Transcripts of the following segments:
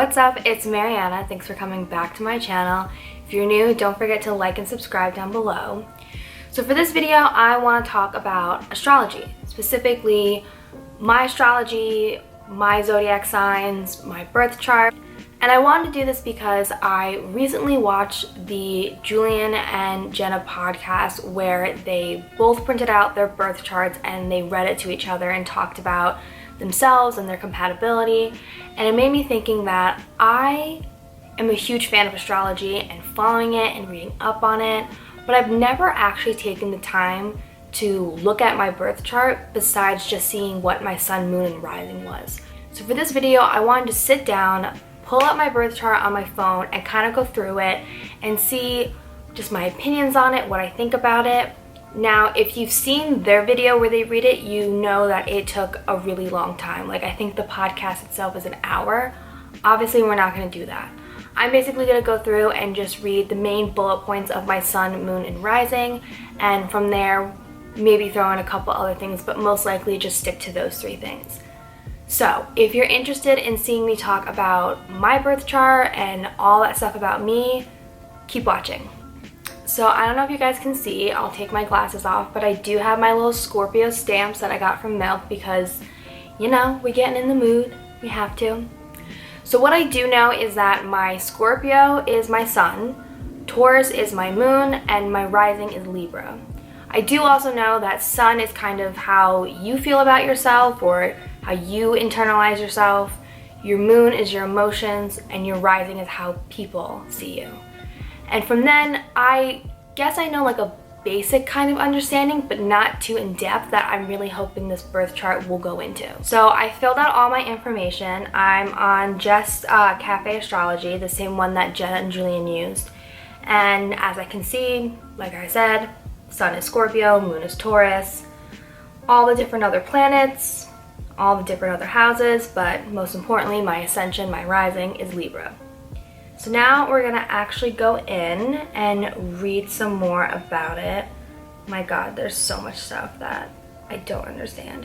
What's up? It's Mariana. Thanks for coming back to my channel. If you're new, don't forget to like and subscribe down below. So for this video, I want to talk about astrology, specifically my astrology, my zodiac signs, my birth chart. And I wanted to do this because I recently watched the Julian and Jenna podcast where they both printed out their birth charts and they read it to each other and talked about themselves and their compatibility. And it made me thinking that I am a huge fan of astrology and following it and reading up on it, but I've never actually taken the time to look at my birth chart besides just seeing what my sun, moon, and rising was. So for this video, I wanted to sit down, pull up my birth chart on my phone and kind of go through it and see just my opinions on it, what I think about it. Now, if you've seen their video where they read it, you know that it took a really long time. Like, I think the podcast itself is an hour. Obviously, we're not going to do that. I'm basically going to go through and just read the main bullet points of my sun, moon, and rising, and from there, maybe throw in a couple other things, but most likely just stick to those three things. So, if you're interested in seeing me talk about my birth chart and all that stuff about me, keep watching. So I don't know if you guys can see, I'll take my glasses off, but I do have my little Scorpio stamps that I got from Milk because, you know, we're getting in the mood, we have to. So what I do know is that my Scorpio is my sun, Taurus is my moon, and my rising is Libra. I do also know that sun is kind of how you feel about yourself or how you internalize yourself. Your moon is your emotions, and your rising is how people see you. And from then, I guess I know like a basic kind of understanding, but not too in-depth that I'm really hoping this birth chart will go into. So I filled out all my information. I'm on Just Cafe Astrology, the same one that Jenna and Julian used. And as I can see, like I said, sun is Scorpio, moon is Taurus, all the different other planets, all the different other houses, but most importantly, my ascension, my rising is Libra. So now we're gonna actually go in and read some more about it. My God, there's so much stuff that I don't understand.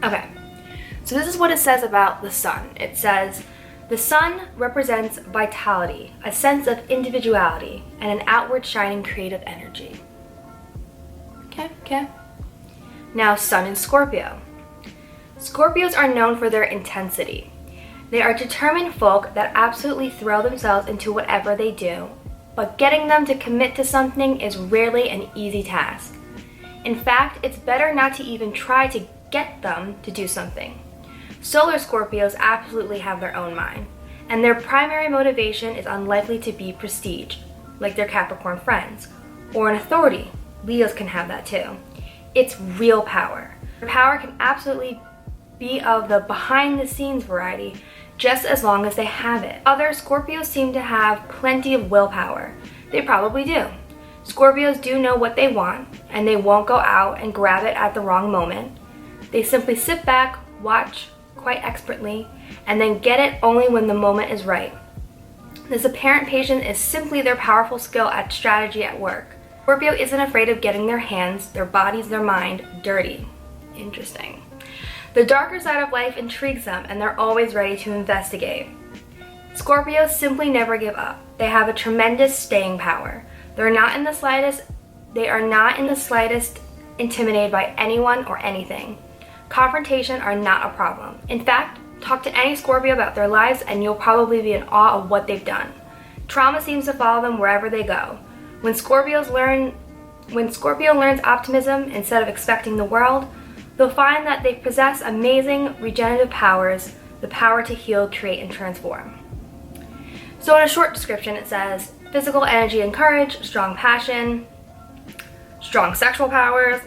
Okay, so this is what it says about the sun. It says, the sun represents vitality, a sense of individuality, and an outward shining creative energy. Okay. Now, sun in Scorpio. Scorpios are known for their intensity. They are determined folk that absolutely throw themselves into whatever they do, but getting them to commit to something is rarely an easy task. In fact, it's better not to even try to get them to do something. Solar Scorpios absolutely have their own mind, and their primary motivation is unlikely to be prestige, like their Capricorn friends, or an authority. Leos can have that too. It's real power. Their power can absolutely be of the behind-the-scenes variety, just as long as they have it. Other Scorpios seem to have plenty of willpower. They probably do. Scorpios do know what they want, and they won't go out and grab it at the wrong moment. They simply sit back, watch quite expertly, and then get it only when the moment is right. This apparent patience is simply their powerful skill at strategy at work. Scorpio isn't afraid of getting their hands, their bodies, their mind dirty. Interesting. The darker side of life intrigues them, and they're always ready to investigate. Scorpios simply never give up. They have a tremendous staying power. They are not in the slightest intimidated by anyone or anything. Confrontation are not a problem. In fact, talk to any Scorpio about their lives and you'll probably be in awe of what they've done. Trauma seems to follow them wherever they go. When Scorpio learns optimism instead of expecting the world, they'll find that they possess amazing regenerative powers, the power to heal, create, and transform. So in a short description, it says, physical energy and courage, strong passion, strong sexual powers,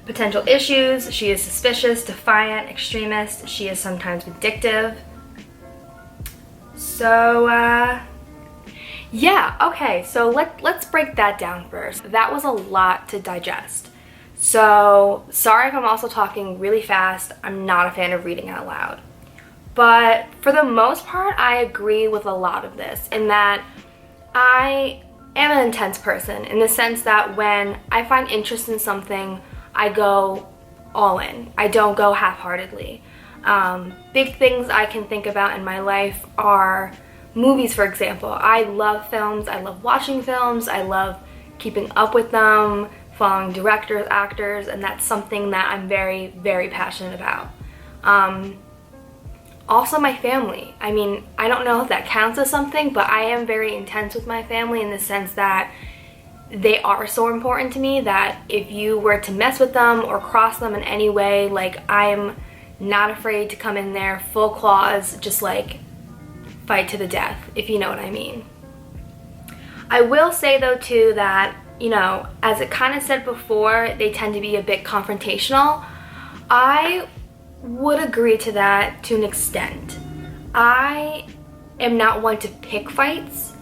potential issues, she is suspicious, defiant, extremist, she is sometimes vindictive. So, yeah, okay, so let's break that down first. That was a lot to digest. So, sorry if I'm also talking really fast. I'm not a fan of reading out loud. But for the most part, I agree with a lot of this in that I am an intense person in the sense that when I find interest in something, I go all in. I don't go half-heartedly. Big things I can think about in my life are movies, for example. I love films, I love watching films, I love keeping up with them, following directors, actors, and that's something that I'm very, very passionate about. Also my family. I mean, I don't know if that counts as something, but I am very intense with my family in the sense that they are so important to me that if you were to mess with them or cross them in any way, like, I'm not afraid to come in there full claws, just like fight to the death, if you know what I mean. I will say though too that, you know, as it kind of said before, they tend to be a bit confrontational. I would agree to that to an extent. I am not one to pick fights.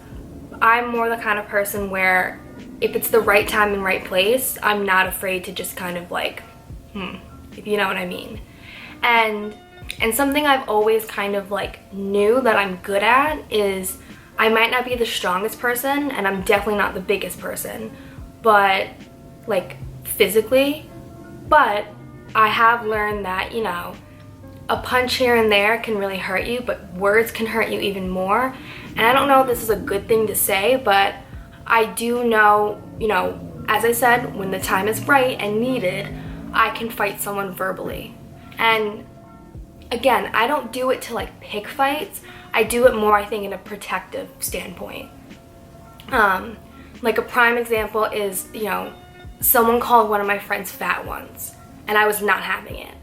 I'm more the kind of person where if it's the right time and right place, I'm not afraid to just kind of like, if you know what I mean. And something I've always kind of like knew that I'm good at is I might not be the strongest person and I'm definitely not the biggest person, but like physically, but I have learned that, you know, a punch here and there can really hurt you, but words can hurt you even more. And I don't know if this is a good thing to say, but I do know, you know, as I said, when the time is right and needed, I can fight someone verbally. And again, I don't do it to like pick fights. I do it more, I think, in a protective standpoint. Like a prime example is, you know, someone called one of my friends fat once, and I was not having it.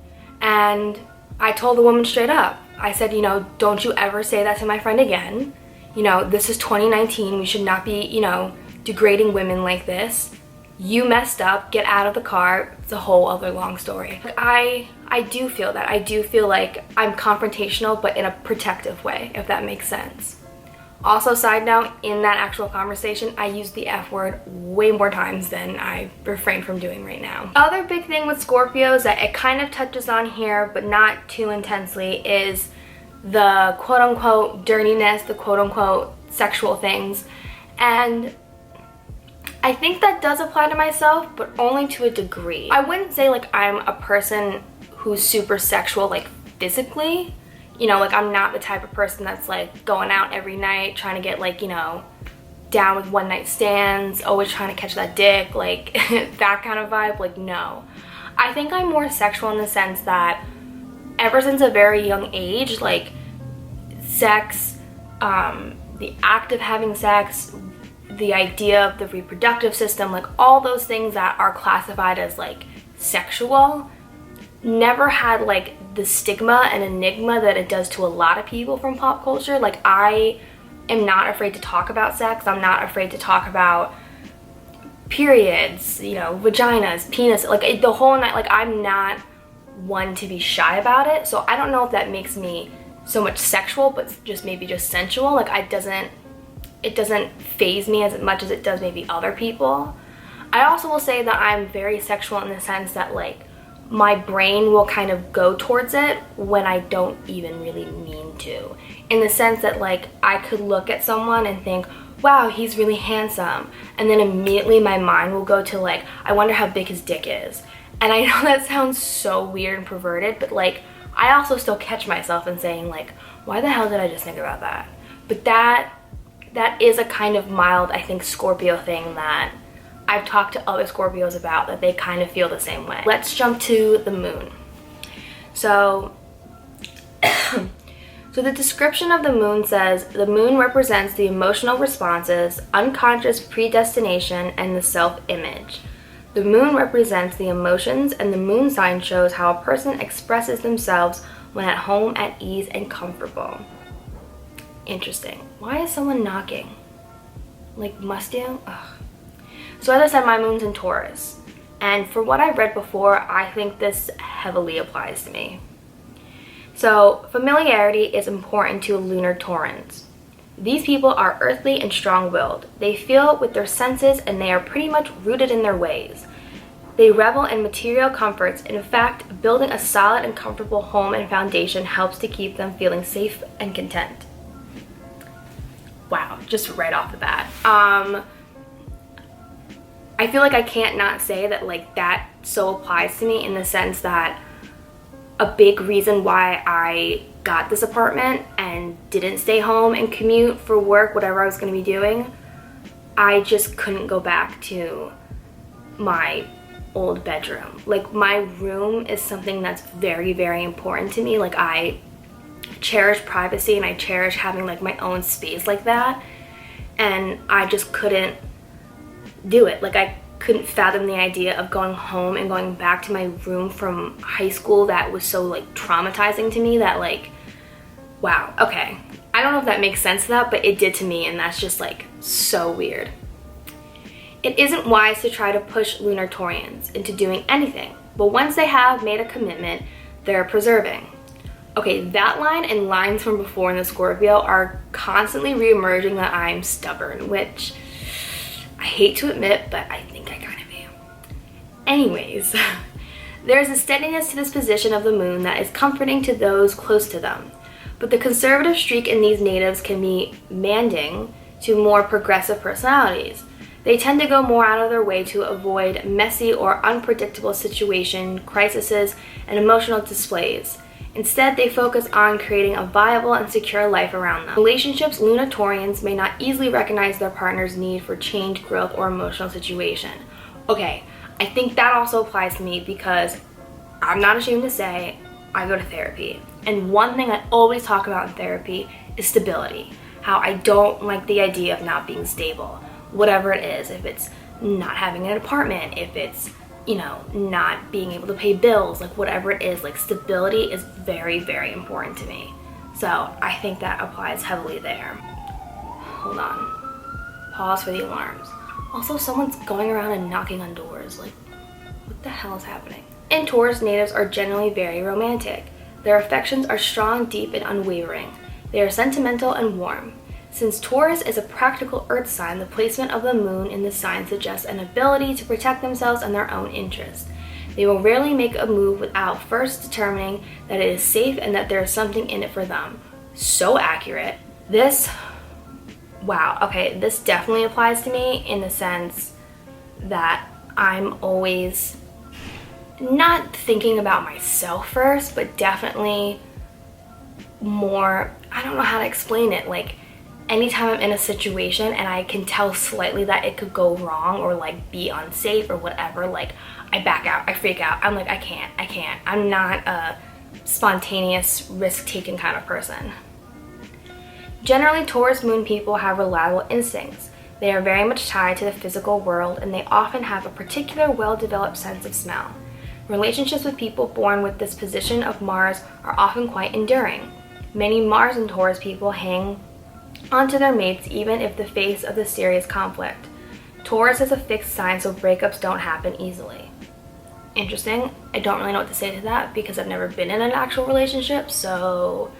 And I told the woman straight up. I said, you know, don't you ever say that to my friend again. You know, this is 2019. We should not be, you know, degrading women like this. You messed up. Get out of the car. It's a whole other long story. But I do feel that. I do feel like I'm confrontational, but in a protective way, if that makes sense. Also, side note, in that actual conversation, I used the F word way more times than I refrain from doing right now. Other big thing with Scorpios that it kind of touches on here, but not too intensely, is the quote-unquote dirtiness, the quote-unquote sexual things. And I think that does apply to myself, but only to a degree. I wouldn't say like I'm a person who's super sexual, like physically. You know, like I'm not the type of person that's like going out every night trying to get like, you know, down with one night stands, always trying to catch that dick, like that kind of vibe. Like, no. I think I'm more sexual in the sense that ever since a very young age, like sex, the act of having sex, the idea of the reproductive system, like all those things that are classified as like sexual, never had like the stigma and enigma that it does to a lot of people from pop culture. Like, I am not afraid to talk about sex. I'm not afraid to talk about periods, you know, vaginas, penis, like the whole night. Like, I'm not one to be shy about it. So I don't know if that makes me so much sexual, but just maybe just sensual. Like, it doesn't faze me as much as it does maybe other people. I also will say that I'm very sexual in the sense that like my brain will kind of go towards it when I don't even really mean to. In the sense that like I could look at someone and think, wow, he's really handsome. And then immediately my mind will go to like, I wonder how big his dick is. And I know that sounds so weird and perverted, but like I also still catch myself in saying like, why the hell did I just think about that? But that is a kind of mild, I think, Scorpio thing that I've talked to other Scorpios about, that they kind of feel the same way. Let's jump to the moon. So the description of the moon says, the moon represents the emotional responses, unconscious predestination, and the self-image. The moon represents the emotions, and the moon sign shows how a person expresses themselves when at home, at ease, and comfortable. Interesting. Why is someone knocking? Like, must you? Ugh. So as I said, my moon's in Taurus. And for what I've read before, I think this heavily applies to me. So, familiarity is important to lunar Taurans. These people are earthly and strong-willed. They feel with their senses and they are pretty much rooted in their ways. They revel in material comforts. In fact, building a solid and comfortable home and foundation helps to keep them feeling safe and content. Wow, just right off the bat. I feel like I can't not say that like that so applies to me in the sense that a big reason why I got this apartment and didn't stay home and commute for work, whatever I was going to be doing. I just couldn't go back to my old bedroom. Like, my room is something that's very, very important to me. Like, I cherish privacy and I cherish having like my own space like that, and I just couldn't do it. Like, I couldn't fathom the idea of going home and going back to my room from high school that was so like traumatizing to me that, like, wow, okay. I don't know if that makes sense to that, but it did to me, and that's just like so weird. It isn't wise to try to push Lunartorians into doing anything, but once they have made a commitment, they're preserving. Okay, that line and lines from before in the Scorpio are constantly re-emerging that I'm stubborn, which I hate to admit, but I think I kind of am. Anyways, there's a steadiness to this position of the moon that is comforting to those close to them, but the conservative streak in these natives can be manding to more progressive personalities. They tend to go more out of their way to avoid messy or unpredictable situation, crises, and emotional displays. Instead, they focus on creating a viable and secure life around them. Relationships, Lunatorians may not easily recognize their partner's need for change, growth, or emotional situation. Okay, I think that also applies to me because I'm not ashamed to say I go to therapy. And one thing I always talk about in therapy is stability. How I don't like the idea of not being stable. Whatever it is, if it's not having an apartment, if it's, you know, not being able to pay bills, like whatever it is, like stability is very, very important to me. So I think that applies heavily there. Hold on. Pause for the alarms. Also, someone's going around and knocking on doors. Like, what the hell is happening? And Taurus natives are generally very romantic. Their affections are strong, deep, and unwavering. They are sentimental and warm. Since Taurus is a practical earth sign, the placement of the moon in the sign suggests an ability to protect themselves and their own interests. They will rarely make a move without first determining that it is safe and that there is something in it for them. So accurate. Wow, okay, this definitely applies to me in the sense that I'm always not thinking about myself first, but definitely more, I don't know how to explain it, like, anytime I'm in a situation and I can tell slightly that it could go wrong or like be unsafe or whatever, like I back out, I freak out. I'm like, I can't. I'm not a spontaneous, risk-taking kind of person. Generally, Taurus moon people have reliable instincts. They are very much tied to the physical world, and they often have a particular well-developed sense of smell. Relationships with people born with this position of Mars are often quite enduring. Many Mars and Taurus people hang onto their mates even if the face of the serious conflict. Taurus is a fixed sign, so breakups don't happen easily. Interesting. I don't really know what to say to that because I've never been in an actual relationship, so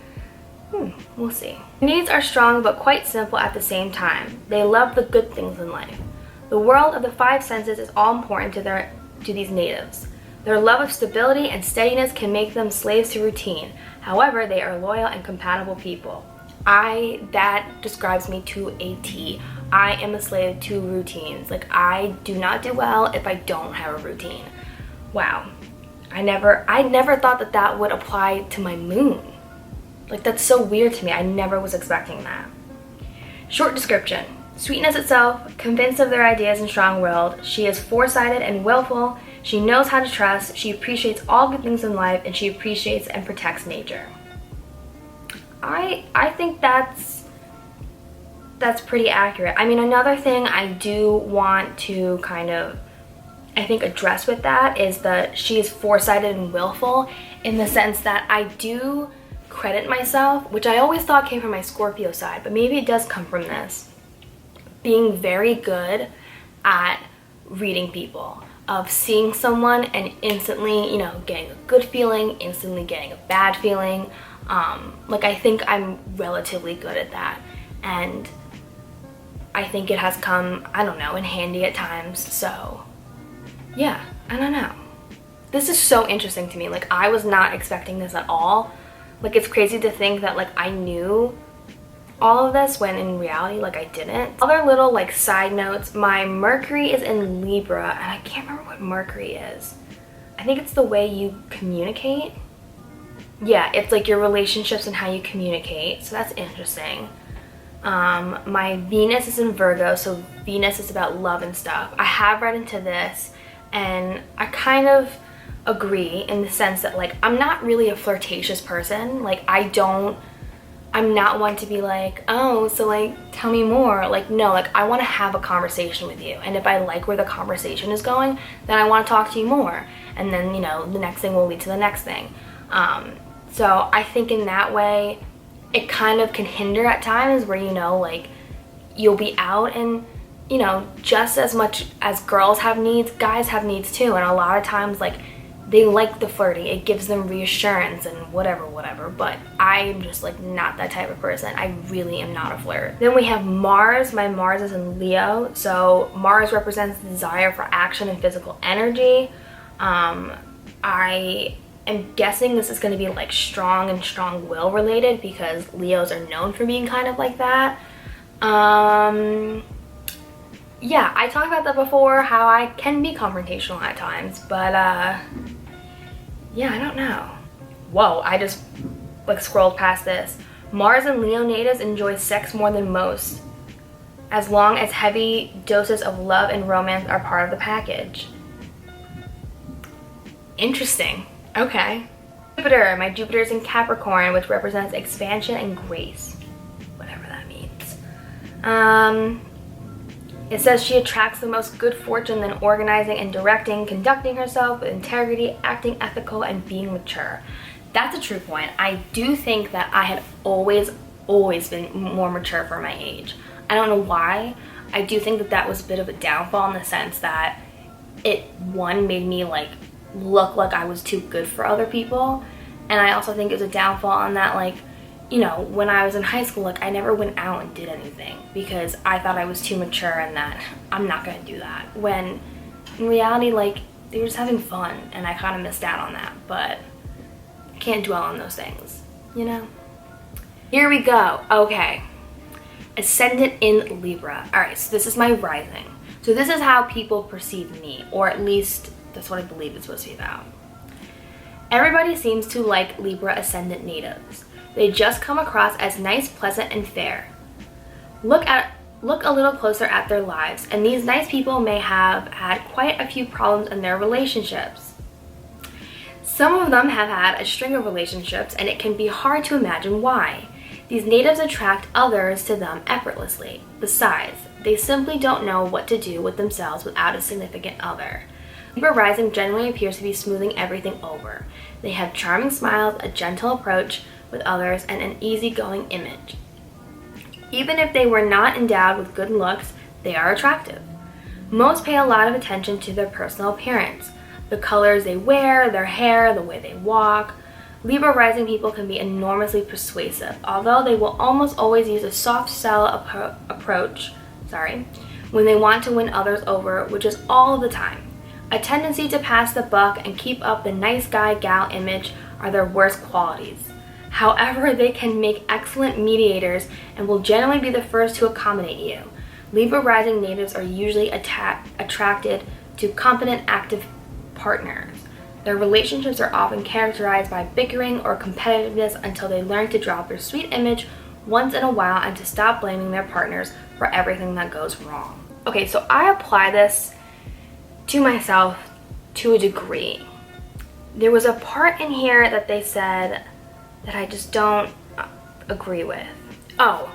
we'll see. Needs are strong but quite simple at the same time. They love the good things in life. The world of the five senses is all important to these natives. Their love of stability and steadiness can make them slaves to routine. However, they are loyal and compatible people. That describes me to a T. I am a slave to routines. Like, I do not do well if I don't have a routine. Wow. I never thought that would apply to my moon. Like, that's so weird to me. I never was expecting that. Short description. Sweetness itself, convinced of their ideas and strong-willed. She is foresighted and willful. She knows how to trust. She appreciates all good things in life, and she appreciates and protects nature. I think that's pretty accurate. I mean, another thing I do want to kind of, I think, address with that is that she is foresighted and willful, in the sense that I do credit myself, which I always thought came from my Scorpio side, but maybe it does come from this, being very good at reading people, of seeing someone and instantly, you know, getting a good feeling, instantly getting a bad feeling. Like, I think I'm relatively good at that, and I think it has come, I don't know, in handy at times. So yeah, I don't know. This is so interesting to me. Like, I was not expecting this at all. Like, it's crazy to think that, like, I knew all of this when in reality, like, I didn't. Other little, like, side notes, my Mercury is in Libra, and I can't remember what Mercury is. I think it's the way you communicate. yeah, it's like your relationships and how you communicate. So that's interesting. My Venus is in Virgo, so Venus is about love and stuff. I have read into this, and I kind of agree in the sense that, like, I'm not really a flirtatious person. Like, I'm not one to be like, oh, so like, tell me more. Like, no, like, I want to have a conversation with you. And if I like where the conversation is going, then I want to talk to you more. And then, you know, the next thing will lead to the next thing. So I think in that way, it kind of can hinder at times where, you know, like, you'll be out and, you know, just as much as girls have needs, guys have needs too. And a lot of times, like, they like the flirting. It gives them reassurance and whatever. But I'm just, like, not that type of person. I really am not a flirt. Then we have Mars. My Mars is in Leo. So Mars represents the desire for action and physical energy. I'm guessing this is going to be like strong and strong-will related because Leos are known for being kind of like that. Yeah, I talked about that before, how I can be confrontational at times, but yeah, I don't know. Whoa, I just like scrolled past this. Mars and Leo natives enjoy sex more than most, as long as heavy doses of love and romance are part of the package. Interesting. Okay. Jupiter. My Jupiter is in Capricorn, which represents expansion and grace. Whatever that means. It says she attracts the most good fortune than organizing and directing, conducting herself with integrity, acting ethical, and being mature. That's a true point. I do think that I had always been more mature for my age. I don't know why. I do think that that was a bit of a downfall in the sense that it, one, made me like look like I was too good for other people, and I also think it was a downfall on that, like, you know, when I was in high school, like, I never went out and did anything because I thought I was too mature and that I'm not gonna do that, when in reality, like, they were just having fun and I kind of missed out on that. But I can't dwell on those things, you know. Here we go. Okay, ascendant in Libra. All right, so this is my rising. So this is how people perceive me, or at least that's what I believe it's supposed to be about. Everybody seems to like Libra ascendant natives. They just come across as nice, pleasant, and fair. Look a little closer at their lives, and these nice people may have had quite a few problems in their relationships. Some of them have had a string of relationships, and it can be hard to imagine why. These natives attract others to them effortlessly. Besides, they simply don't know what to do with themselves without a significant other. Libra rising generally appears to be smoothing everything over. They have charming smiles, a gentle approach with others, and an easygoing image. Even if they were not endowed with good looks, they are attractive. Most pay a lot of attention to their personal appearance, the colors they wear, their hair, the way they walk. Libra rising people can be enormously persuasive, although they will almost always use a soft sell approach when they want to win others over, which is all the time. A tendency to pass the buck and keep up the nice guy gal image are their worst qualities. However, they can make excellent mediators and will generally be the first to accommodate you. Libra rising natives are usually attracted to competent, active partners. Their relationships are often characterized by bickering or competitiveness until they learn to drop their sweet image once in a while and to stop blaming their partners for everything that goes wrong. Okay, so I apply this to myself to a degree. There was a part in here that they said that I just don't agree with. Oh,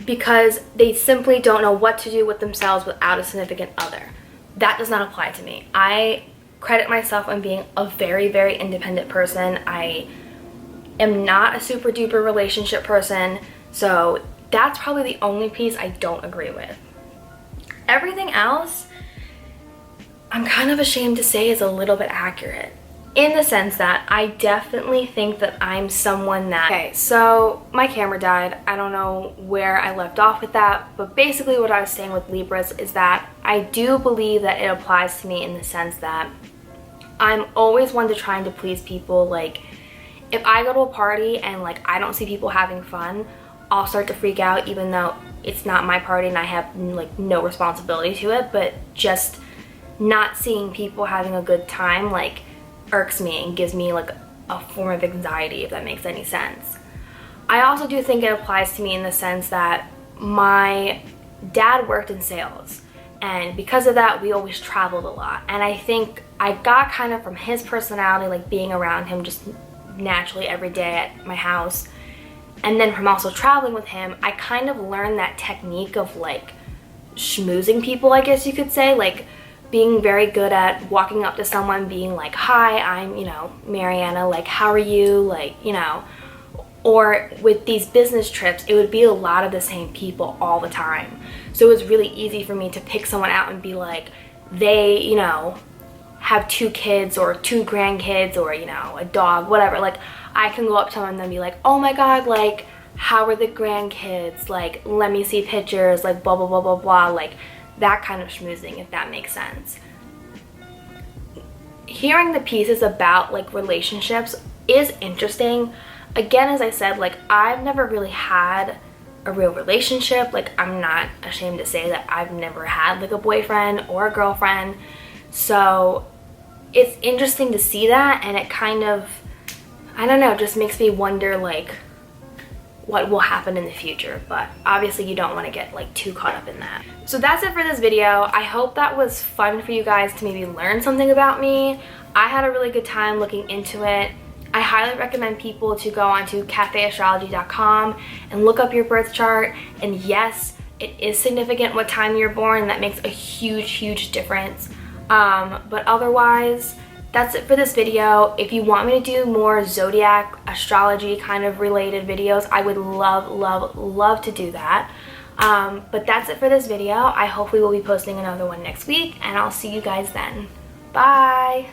because they simply don't know what to do with themselves without a significant other. That does not apply to me. I credit myself on being a very, very independent person. I am not a super duper relationship person, so that's probably the only piece I don't agree with. Everything else, I'm kind of ashamed to say, is a little bit accurate, in the sense that I definitely think that I'm someone that... Okay, so my camera died. I don't know where I left off with that, but basically what I was saying with Libras is that I do believe that it applies to me in the sense that I'm always one to trying to please people. Like, if I go to a party and like I don't see people having fun, I'll start to freak out, even though it's not my party and I have like no responsibility to it. But just not seeing people having a good time like irks me and gives me like a form of anxiety, if that makes any sense. I also do think it applies to me in the sense that my dad worked in sales, and because of that we always traveled a lot, and I think I got kind of from his personality, like being around him just naturally every day at my house, and then from also traveling with him, I kind of learned that technique of like schmoozing people, I guess you could say, like being very good at walking up to someone being like, hi, I'm, you know, Mariana, like how are you, like, you know. Or with these business trips, it would be a lot of the same people all the time. So it was really easy for me to pick someone out and be like, they, you know, have 2 kids or 2 grandkids or, you know, a dog, whatever. Like, I can go up to them and then be like, oh my God, like, how are the grandkids? Like, let me see pictures, like, blah, blah, blah, blah, blah. Like, that kind of schmoozing, if that makes sense. Hearing the pieces about, like, relationships is interesting. Again, as I said, like, I've never really had a real relationship. Like, I'm not ashamed to say that I've never had like a boyfriend or a girlfriend. So it's interesting to see that, and it kind of, I don't know, just makes me wonder like what will happen in the future. But obviously you don't want to get like too caught up in that. So that's it for this video. I hope that was fun for you guys to maybe learn something about me. I had a really good time looking into it. I highly recommend people to go onto cafeastrology.com and look up your birth chart. And yes, it is significant what time you're born. That makes a huge difference. But otherwise, that's it for this video. If you want me to do more zodiac astrology kind of related videos, I would love to do that. But that's it for this video. I hopefully will be posting another one next week, and I'll see you guys then. Bye!